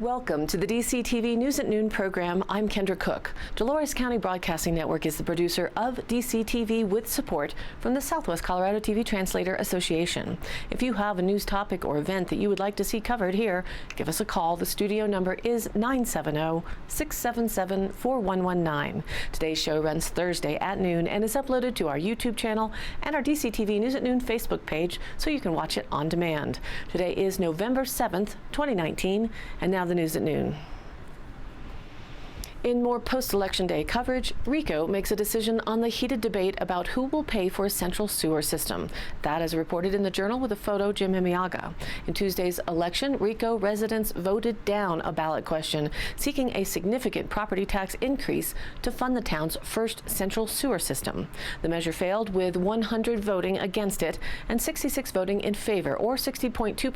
Welcome to the DCTV News at Noon program. I'm Kendra Cook. Dolores County Broadcasting Network is the producer of DCTV with support from the Southwest Colorado TV Translator Association. If you have a news topic or event that you would like to see covered here, give us a call. The studio number is 970-677-4119. Today's show runs Thursday at noon and is uploaded to our YouTube channel and our DCTV News at Noon Facebook page so you can watch it on demand. Today is November 7th, 2019, and now the news at noon. In more post-election day coverage, RICO makes a decision on the heated debate about who will pay for a central sewer system. That is reported in the Journal with a photo, Jim Himiaga. In Tuesday's election, RICO residents voted down a ballot question seeking a significant property tax increase to fund the town's first central sewer system. The measure failed with 100 voting against it and 66 voting in favor, or 60.2% to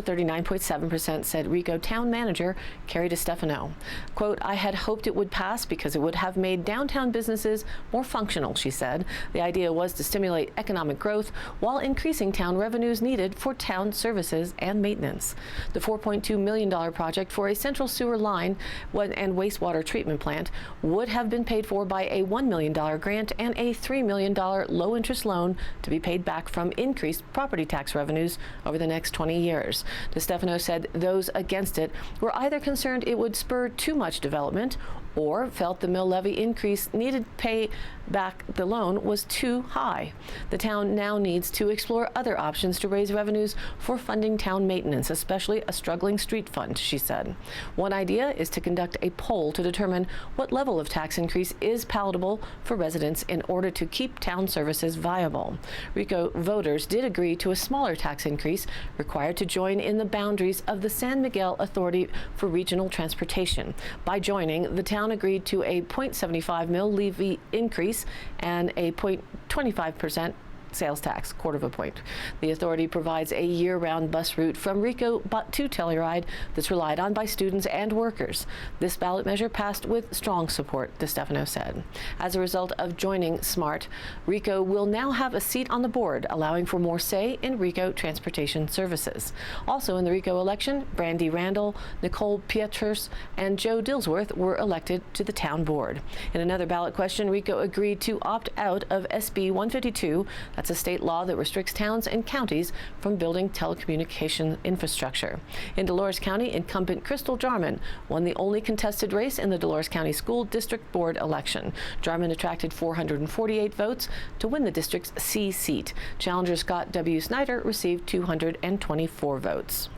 39.7%, said RICO town manager Carrie DiStefano. Quote, "I had hoped it would pass because it would have made downtown businesses more functional," she said. The idea was to stimulate economic growth while increasing town revenues needed for town services and maintenance. The $4.2 million project for a central sewer line and wastewater treatment plant would have been paid for by a $1 million grant and a $3 million low-interest loan to be paid back from increased property tax revenues over the next 20 years. DiStefano said those against it were either concerned it would spur too much development or felt the mill levy increase needed to pay back the loan was too high. The town now needs to explore other options to raise revenues for funding town maintenance, especially a struggling street fund, she said. One idea is to conduct a poll to determine what level of tax increase is palatable for residents in order to keep town services viable. RICO voters did agree to a smaller tax increase required to join in the boundaries of the San Miguel Authority for Regional Transportation. By joining, the town agreed to a 0.75 mill levy increase and a 0.25% sales tax, quarter of a point. The authority provides a year-round bus route from RICO to Telluride that's relied on by students and workers. This ballot measure passed with strong support, DiStefano said. As a result of joining SMART, RICO will now have a seat on the board, allowing for more say in RICO transportation services. Also in the RICO election, Brandy Randall, Nicole Pietrus, and Joe Dillsworth were elected to the town board. In another ballot question, RICO agreed to opt out of SB 152. That's a state law that restricts towns and counties from building telecommunication infrastructure. In Dolores County, incumbent Crystal Jarman won the only contested race in the Dolores County School District Board election. Jarman attracted 448 votes to win the district's C seat. Challenger Scott W. Snyder received 224 votes.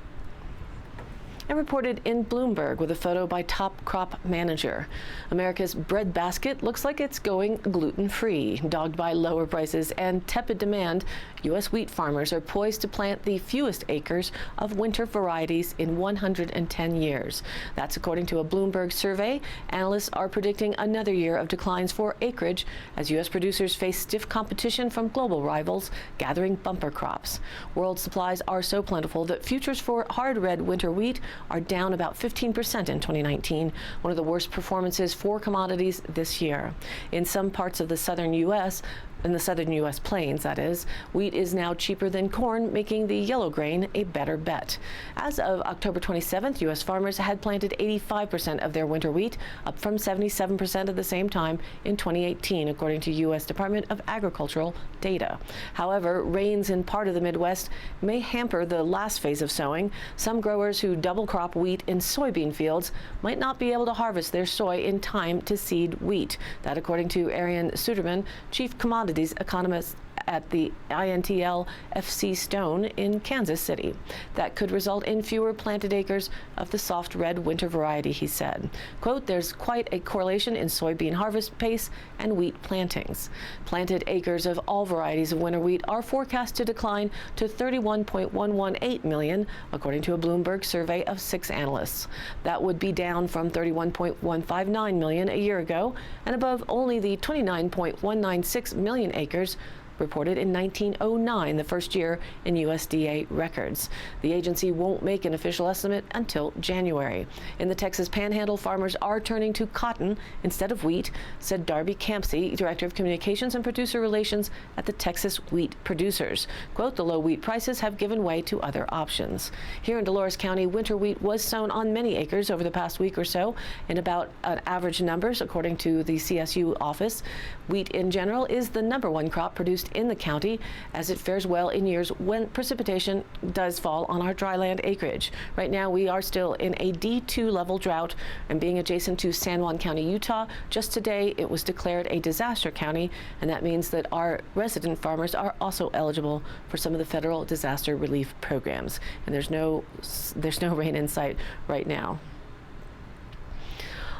And reported in Bloomberg with a photo by Top Crop Manager. America's breadbasket looks like it's going gluten-free. Dogged by lower prices and tepid demand, U.S. wheat farmers are poised to plant the fewest acres of winter varieties in 110 years. That's according to a Bloomberg survey. Analysts are predicting another year of declines for acreage as U.S. producers face stiff competition from global rivals gathering bumper crops. World supplies are so plentiful that futures for hard red winter wheat are down about 15% in 2019, one of the worst performances for commodities this year. In some parts of the southern U.S., in the southern U.S. plains, that is, wheat is now cheaper than corn, making the yellow grain a better bet. As of October 27th, U.S. farmers had planted 85% of their winter wheat, up from 77% at the same time in 2018, according to U.S. Department of Agricultural data. However, rains in part of the Midwest may hamper the last phase of sowing. Some growers who double crop wheat in soybean fields might not be able to harvest their soy in time to seed wheat. That according to Arian Suderman, chief commodities economist at the INTL FC Stone in Kansas City. That could result in fewer planted acres of the soft red winter variety, he said. Quote, "There's quite a correlation in soybean harvest pace and wheat plantings. Planted acres of all varieties of winter wheat are forecast to decline to 31.118 million, according to a Bloomberg survey of 6 analysts. That would be down from 31.159 million a year ago and above only the 29.196 million acres reported in 1909, the first year in USDA records. The agency won't make an official estimate until January. In the Texas Panhandle, farmers are turning to cotton instead of wheat, said Darby Campsey, Director of Communications and Producer Relations at the Texas Wheat Producers. Quote, the low wheat prices have given way to other options. Here in Dolores County, winter wheat was sown on many acres over the past week or so in about average numbers, according to the CSU office. Wheat in general is the #1 crop produced in the county, as it fares well in years when precipitation does fall on our dryland acreage. Right now, we are still in a D2 level drought, and being adjacent to San Juan County, Utah, just today it was declared a disaster county, and that means that our resident farmers are also eligible for some of the federal disaster relief programs. And there's no rain in sight right now.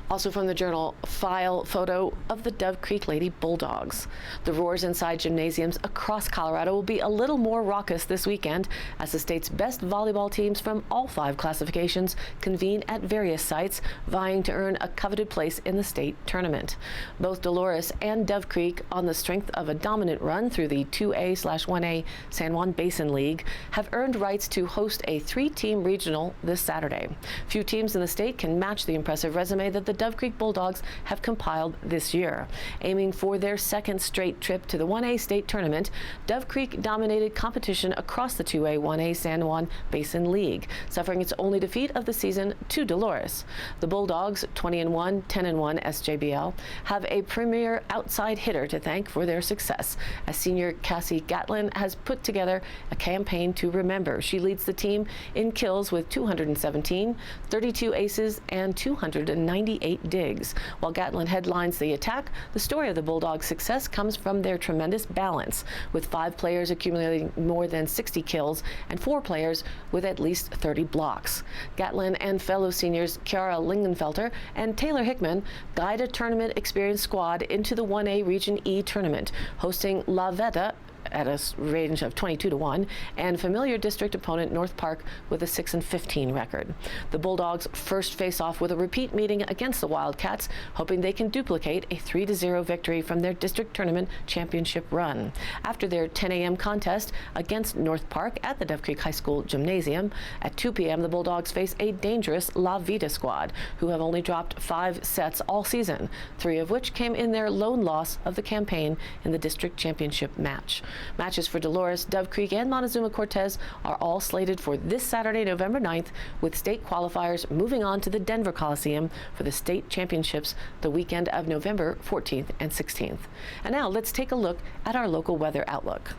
Also from the Journal, file photo of the Dove Creek Lady Bulldogs. The roars inside gymnasiums across Colorado will be a little more raucous this weekend as the state's best volleyball teams from all 5 classifications convene at various sites, vying to earn a coveted place in the state tournament. Both Dolores and Dove Creek, on the strength of a dominant run through the 2A/1A San Juan Basin League, have earned rights to host a 3-team regional this Saturday. Few teams in the state can match the impressive resume that the Dove Creek Bulldogs have compiled this year. Aiming for their 2nd straight trip to the 1A state tournament, Dove Creek dominated competition across the 2A/1A San Juan Basin League, suffering its only defeat of the season to Dolores. The Bulldogs, 20-1, 10-1 SJBL, have a premier outside hitter to thank for their success, as senior Cassie Gatlin has put together a campaign to remember. She leads the team in kills with 217, 32 aces, and 298 digs. While Gatlin headlines the attack, the story of the Bulldogs' success comes from their tremendous balance, with 5 players accumulating more than 60 kills and 4 players with at least 30 blocks. Gatlin and fellow seniors Kiara Lingenfelter and Taylor Hickman guide a tournament-experienced squad into the 1A Region E tournament, hosting La Veta at a range of 22-1, and familiar district opponent North Park with a 6-15 record. The Bulldogs first face off with a repeat meeting against the Wildcats, hoping they can duplicate a 3-0 victory from their district tournament championship run. After their 10 a.m. contest against North Park at the Dove Creek High School Gymnasium, at 2 p.m. the Bulldogs face a dangerous La Vita squad, who have only dropped 5 sets all season, 3 of which came in their lone loss of the campaign in the district championship match. Matches for Dolores, Dove Creek, and Montezuma Cortez are all slated for this Saturday, November 9th, with state qualifiers moving on to the Denver Coliseum for the state championships the weekend of November 14th and 16th. And now let's take a look at our local weather outlook.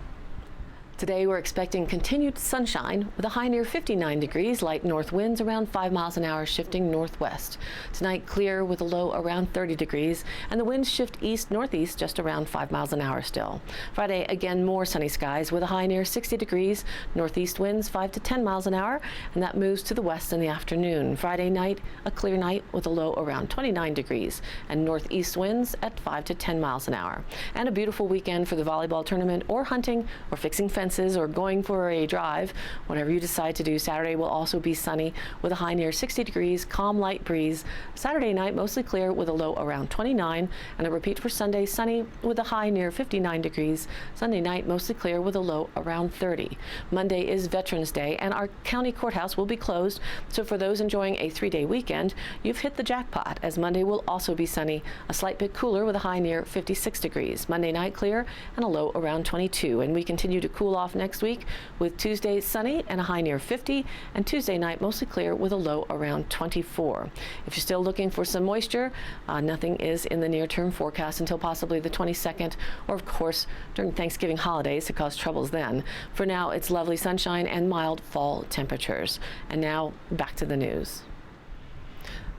Today we're expecting continued sunshine with a high near 59 degrees, light north winds around 5 miles an hour shifting northwest. Tonight clear with a low around 30 degrees and the winds shift east-northeast just around 5 miles an hour still. Friday again more sunny skies with a high near 60 degrees, northeast winds 5 to 10 miles an hour, and that moves to the west in the afternoon. Friday night a clear night with a low around 29 degrees and northeast winds at 5 to 10 miles an hour. And a beautiful weekend for the volleyball tournament or hunting or fixing fences or going for a drive. Whatever you decide to do, Saturday will also be sunny with a high near 60 degrees, calm light breeze. Saturday night mostly clear with a low around 29, and a repeat for Sunday, sunny with a high near 59 degrees. Sunday night mostly clear with a low around 30. Monday is Veterans Day and our county courthouse will be closed, so for those enjoying a 3-day weekend, you've hit the jackpot, as Monday will also be sunny, a slight bit cooler with a high near 56 degrees. Monday night clear and a low around 22, and we continue to cool off next week with Tuesday sunny and a high near 50, and Tuesday night mostly clear with a low around 24. If you're still looking for some moisture, nothing is in the near-term forecast until possibly the 22nd, or of course during Thanksgiving holidays to cause troubles then. For now, it's lovely sunshine and mild fall temperatures. And now back to the news.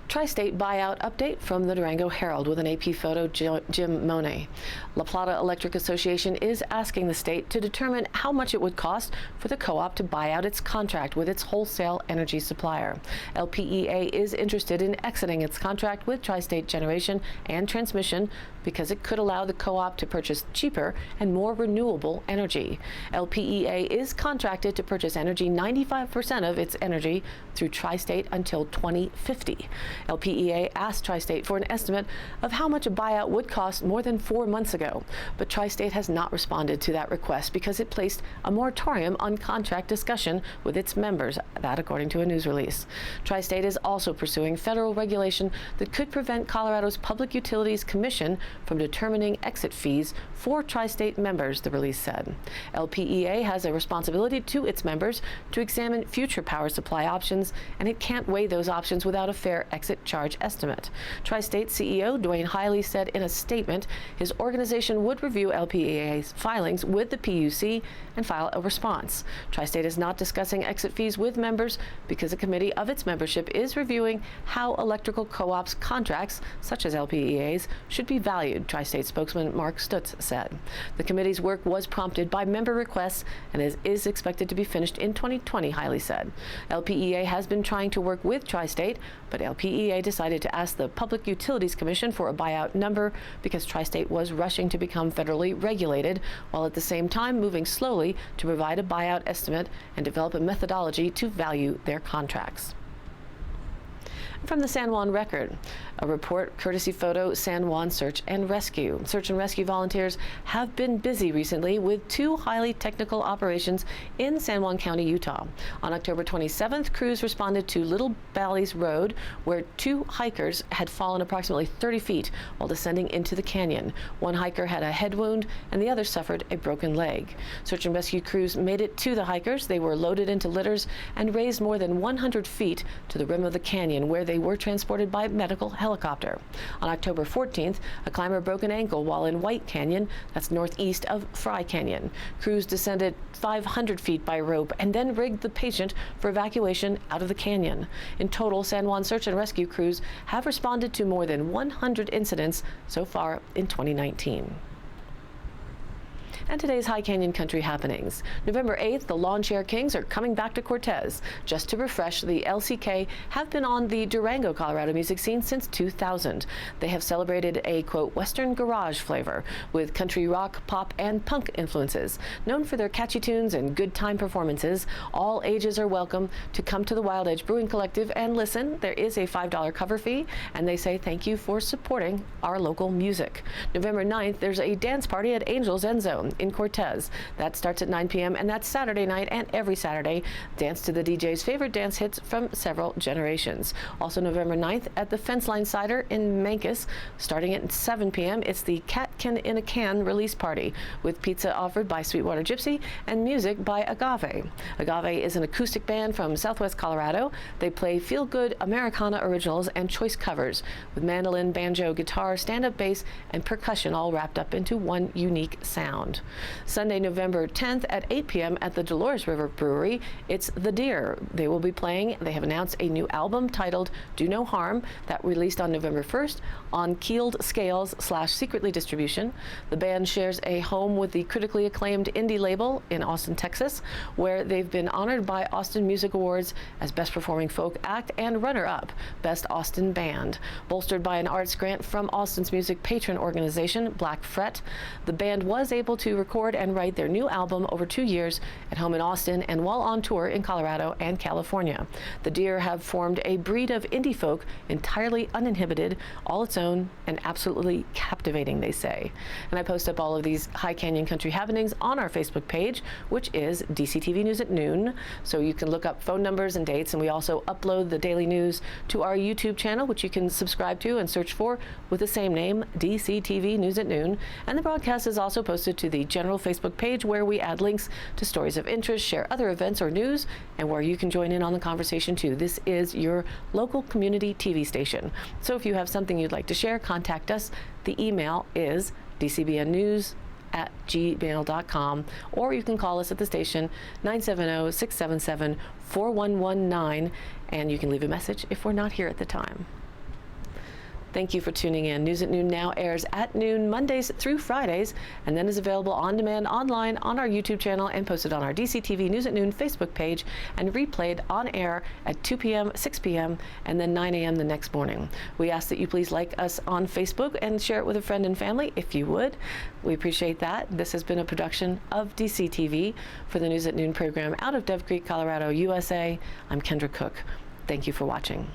Tri-State buyout update from the Durango Herald with an AP photo, Jim Monet. La Plata Electric Association is asking the state to determine how much it would cost for the co-op to buy out its contract with its wholesale energy supplier. LPEA is interested in exiting its contract with Tri-State Generation and Transmission because it could allow the co-op to purchase cheaper and more renewable energy. LPEA is contracted to purchase energy 95% of its energy through Tri-State until 2050. LPEA asked Tri-State for an estimate of how much a buyout would cost more than 4 months ago, but Tri-State has not responded to that request because it placed a moratorium on contract discussion with its members, that according to a news release. Tri-State is also pursuing federal regulation that could prevent Colorado's Public Utilities Commission from determining exit fees for Tri-State members, the release said. LPEA has a responsibility to its members to examine future power supply options, and it can't weigh those options without a fair exit charge estimate. Tri-State CEO Dwayne Hiley said in a statement his organization would review LPEA's filings with the PUC and file a response. Tri-State is not discussing exit fees with members because a committee of its membership is reviewing how electrical co-ops contracts, such as LPEA's, should be valued, Tri-State spokesman Mark Stutz said. The committee's work was prompted by member requests and is expected to be finished in 2020, Hiley said. LPEA has been trying to work with Tri-State, but LPEA decided to ask the Public Utilities Commission for a buyout number because Tri-State was rushing to become federally regulated, while at the same time moving slowly to provide a buyout estimate and develop a methodology to value their contracts. From the San Juan Record, a report courtesy photo San Juan Search and Rescue. Search and rescue volunteers have been busy recently with 2 highly technical operations in San Juan County, Utah. On October 27th, crews responded to Little Valleys Road, where 2 hikers had fallen approximately 30 feet while descending into the canyon. One hiker had a head wound and the other suffered a broken leg. Search and rescue crews made it to the hikers. They were loaded into litters and raised more than 100 feet to the rim of the canyon, where they were transported by medical helicopter. On October 14th, a climber broke an ankle while in White Canyon, that's northeast of Fry Canyon. Crews descended 500 feet by rope and then rigged the patient for evacuation out of the canyon. In total, San Juan Search and Rescue crews have responded to more than 100 incidents so far in 2019. And today's High Canyon Country happenings. November 8th, the Lawn Chair Kings are coming back to Cortez. Just to refresh, the LCK have been on the Durango, Colorado music scene since 2000. They have celebrated a, quote, Western garage flavor with country rock, pop, and punk influences. Known for their catchy tunes and good time performances, all ages are welcome to come to the Wild Edge Brewing Collective and listen. There is a $5 cover fee, and they say thank you for supporting our local music. November 9th, there's a dance party at Angel's End Zone in Cortez. That starts at 9 p.m. and that's Saturday night and every Saturday. Dance to the DJ's favorite dance hits from several generations. Also November 9th at the Fence Line Cider in Mancos, starting at 7 p.m. It's the Catkin in a Can release party with pizza offered by Sweetwater Gypsy and music by Agave. Agave is an acoustic band from Southwest Colorado. They play feel-good Americana originals and choice covers with mandolin, banjo, guitar, stand-up bass, and percussion all wrapped up into one unique sound. Sunday, November 10th at 8 p.m. at the Dolores River Brewery, it's The Deer. They will be playing. They have announced a new album titled Do No Harm that released on November 1st on Keeled Scales / Secretly Distribution. The band shares a home with the critically acclaimed indie label in Austin, Texas, where they've been honored by Austin Music Awards as Best Performing Folk Act and runner-up Best Austin Band. Bolstered by an arts grant from Austin's music patron organization, Black Fret, the band was able to record and write their new album over 2 years at home in Austin and while on tour in Colorado and California. The Deer have formed a breed of indie folk entirely uninhibited, all its own, and absolutely captivating, they say. And I post up all of these High Canyon Country happenings on our Facebook page, which is DCTV News at Noon. So you can look up phone numbers and dates, and we also upload the daily news to our YouTube channel, which you can subscribe to and search for with the same name, DCTV News at Noon. And the broadcast is also posted to the general Facebook page, where we add links to stories of interest, share other events or news, and where you can join in on the conversation too. This is your local community TV station. So if you have something you'd like to share, contact us. The email is dcbnnews@gmail.com, or you can call us at the station 970-677-4119, and you can leave a message if we're not here at the time. Thank you for tuning in. News at Noon now airs at noon Mondays through Fridays, and then is available on demand online on our YouTube channel and posted on our DCTV News at Noon Facebook page and replayed on air at 2 p.m., 6 p.m., and then 9 a.m. the next morning. We ask that you please like us on Facebook and share it with a friend and family if you would. We appreciate that. This has been a production of DCTV for the News at Noon program out of Dove Creek, Colorado, USA. I'm Kendra Cook. Thank you for watching.